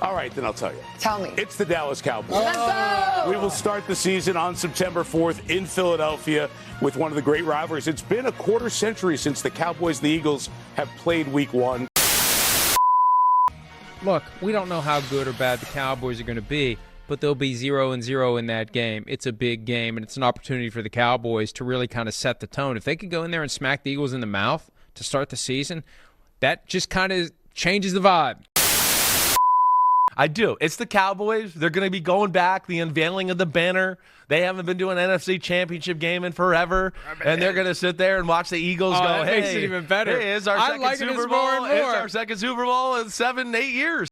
All right, then I'll tell you. Tell me. It's the Dallas Cowboys. Let's go! We will start the season on September 4th in Philadelphia with one of the great rivalries. It's been a quarter century since the Cowboys and the Eagles have played Week 1. Look, we don't know how good or bad the Cowboys are going to be, but they'll be 0-0 in that game. It's a big game, and it's an opportunity for the Cowboys to really kind of set the tone. If they could go in there and smack the Eagles in the mouth to start the season, that just kind of changes the vibe. I do. It's the Cowboys. They're going to be going back, the unveiling of the banner. They haven't been doing an NFC Championship game in forever, and they're going to sit there and watch the Eagles go, that makes it even better. Hey, it's our second Super Bowl. It's our second Super Bowl in 7-8 years.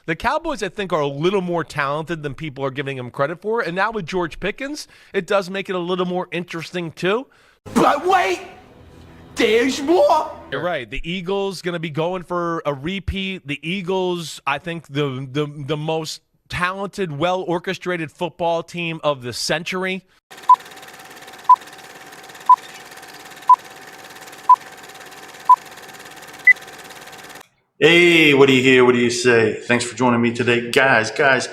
The Cowboys, I think, are a little more talented than people are giving them credit for, and now with George Pickens, it does make it a little more interesting too. But wait! There's more. You're right. The Eagles going to be going for a repeat. The Eagles, I think, the most talented, well-orchestrated football team of the century. Hey, what do you hear? What do you say? Thanks for joining me today. Guys,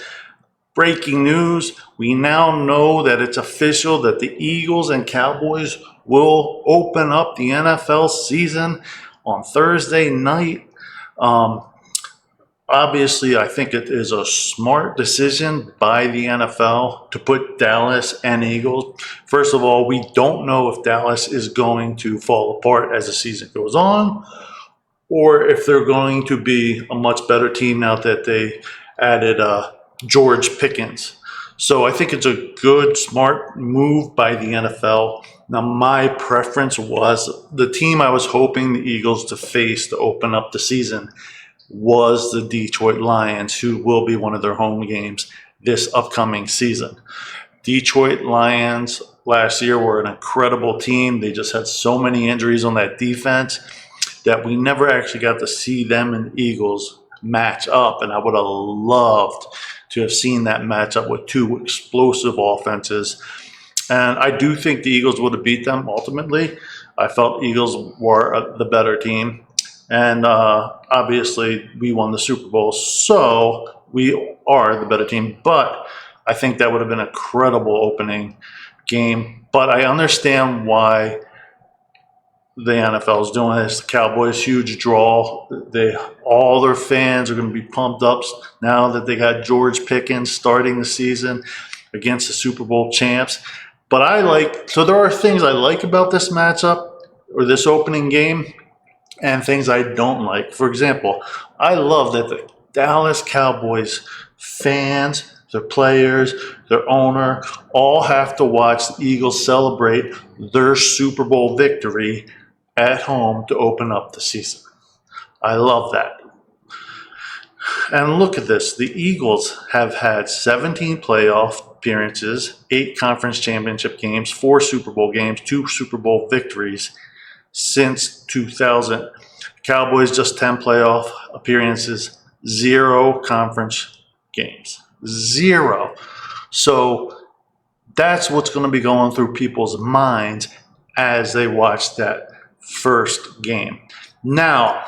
breaking news. We now know that it's official that the Eagles and Cowboys will open up the NFL season on Thursday night. Obviously, I think it is a smart decision by the NFL to put Dallas and Eagles. First of all, we don't know if Dallas is going to fall apart as the season goes on, or if they're going to be a much better team now that they added George Pickens. So I think it's a good, smart move by the NFL. Now, my preference was the team I was hoping the Eagles to face to open up the season was the Detroit Lions, who will be one of their home games this upcoming season. Detroit Lions last year were an incredible team. They just had so many injuries on that defense that we never actually got to see them and Eagles match up, and I would have loved to have seen that matchup with two explosive offenses. And I do think the Eagles would have beat them ultimately. I felt Eagles were the better team. And obviously, we won the Super Bowl, so we are the better team. But I think that would have been a credible opening game. But I understand why the NFL is doing this. The Cowboys, huge draw. All their fans are going to be pumped up now that they got George Pickens starting the season against the Super Bowl champs. But so there are things I like about this matchup or this opening game and things I don't like. For example, I love that the Dallas Cowboys fans, their players, their owner, all have to watch the Eagles celebrate their Super Bowl victory at home to open up the season. I love that. And look at this. The Eagles have had 17 playoff appearances, 8 conference championship games, 4 Super Bowl games, 2 Super Bowl victories since 2000. Cowboys just 10 playoff appearances, 0 conference games. 0. So that's what's going to be going through people's minds as they watch that first game. Now,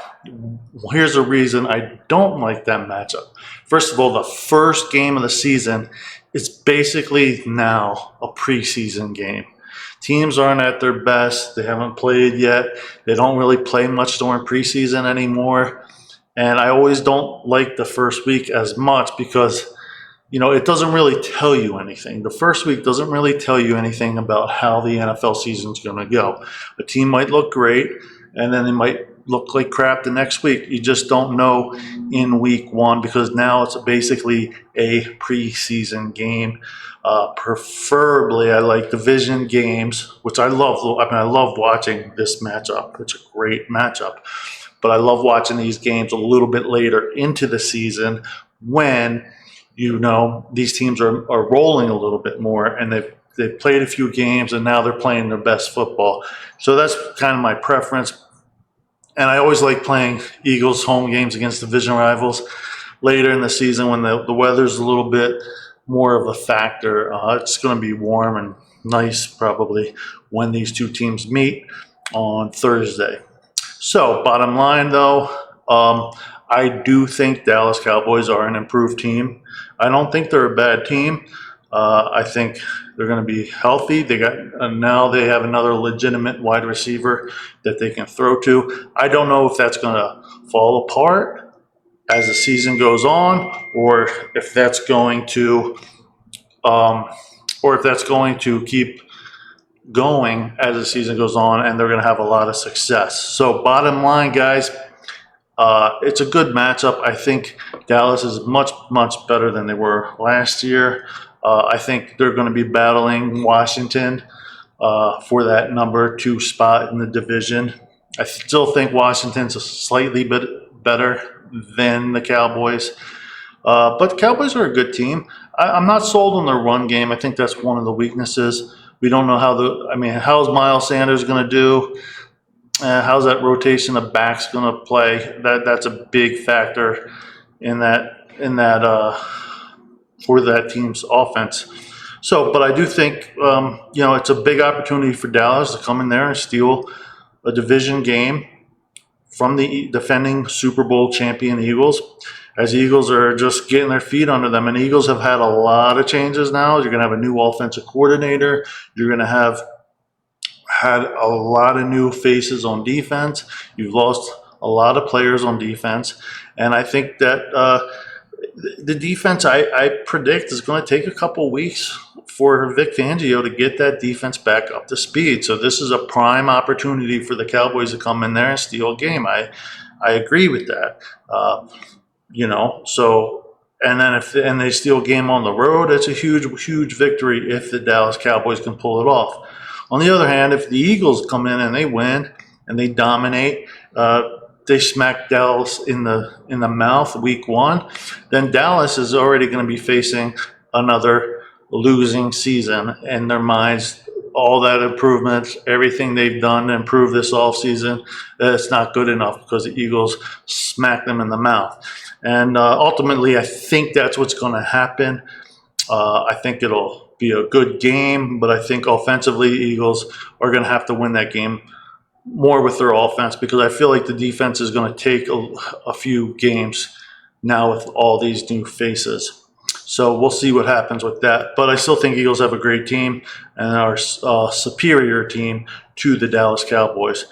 here's the reason I don't like that matchup. First of all, the first game of the season is basically now a preseason game. Teams aren't at their best. They haven't played yet. They don't really play much during preseason anymore. And I always don't like the first week as much because, it doesn't really tell you anything. The first week doesn't really tell you anything about how the NFL season's going to go. A team might look great, and then they might look like crap the next week. You just don't know in week 1 because now it's basically a preseason game. Preferably, I like division games, which I love. I love watching this matchup. It's a great matchup. But I love watching these games a little bit later into the season when these teams are rolling a little bit more, and they've played a few games, and now they're playing their best football. So that's kind of my preference. And I always like playing Eagles home games against division rivals later in the season when the weather's a little bit more of a factor. It's going to be warm and nice probably when these two teams meet on Thursday. So bottom line, though, I do think Dallas Cowboys are an improved team. I don't think they're a bad team. I think they're going to be healthy. Now they have another legitimate wide receiver that they can throw to. I don't know if that's going to fall apart as the season goes on, or if that's going to keep going as the season goes on, and they're going to have a lot of success. So bottom line, guys, it's a good matchup. I think Dallas is much, much better than they were last year. I think they're going to be battling Washington for that number 2 spot in the division. I still think Washington's a slightly bit better than the Cowboys. But the Cowboys are a good team. I'm not sold on their run game. I think that's one of the weaknesses. We don't know how's Miles Sanders going to do? How's that rotation of backs going to play? That's a big factor in that for that team's offense. So, but I do think it's a big opportunity for Dallas to come in there and steal a division game from the defending Super Bowl champion Eagles, as the Eagles are just getting their feet under them. And the Eagles have had a lot of changes now. You're going to have a new offensive coordinator. You're going to have had a lot of new faces on defense. You've lost a lot of players on defense. And I think that the defense, I predict, is going to take a couple weeks for Vic Fangio to get that defense back up to speed. So this is a prime opportunity for the Cowboys to come in there and steal a game. I agree with that. So, and then if they steal a game on the road, it's a huge, huge victory if the Dallas Cowboys can pull it off. On the other hand, if the Eagles come in and they win and they dominate, they smack Dallas in the mouth week 1, then Dallas is already going to be facing another losing season in their minds. All that improvements, everything they've done to improve this offseason, it's not good enough because the Eagles smack them in the mouth. And ultimately, I think that's what's going to happen. I think it'll be a good game, but I think offensively, the Eagles are going to have to win that game more with their offense, because I feel like the defense is going to take a few games now with all these new faces. So we'll see what happens with that. But I still think Eagles have a great team and are a superior team to the Dallas Cowboys.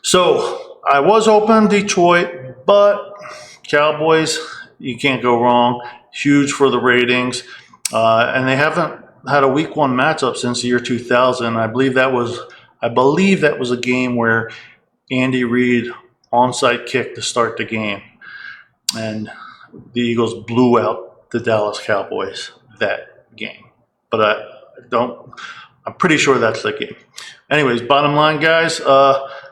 So I was hoping Detroit, but Cowboys, you can't go wrong. Huge for the ratings. And they haven't had a week 1 matchup since the year 2000. I believe that was a game where Andy Reid onside kicked to start the game, and the Eagles blew out the Dallas Cowboys that game. But I'm pretty sure that's the game. Anyways, bottom line, guys,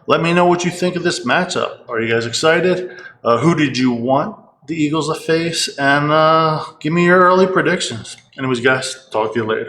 let me know what you think of this matchup. Are you guys excited? Who did you want the Eagles to face? And give me your early predictions. Anyways, guys, talk to you later.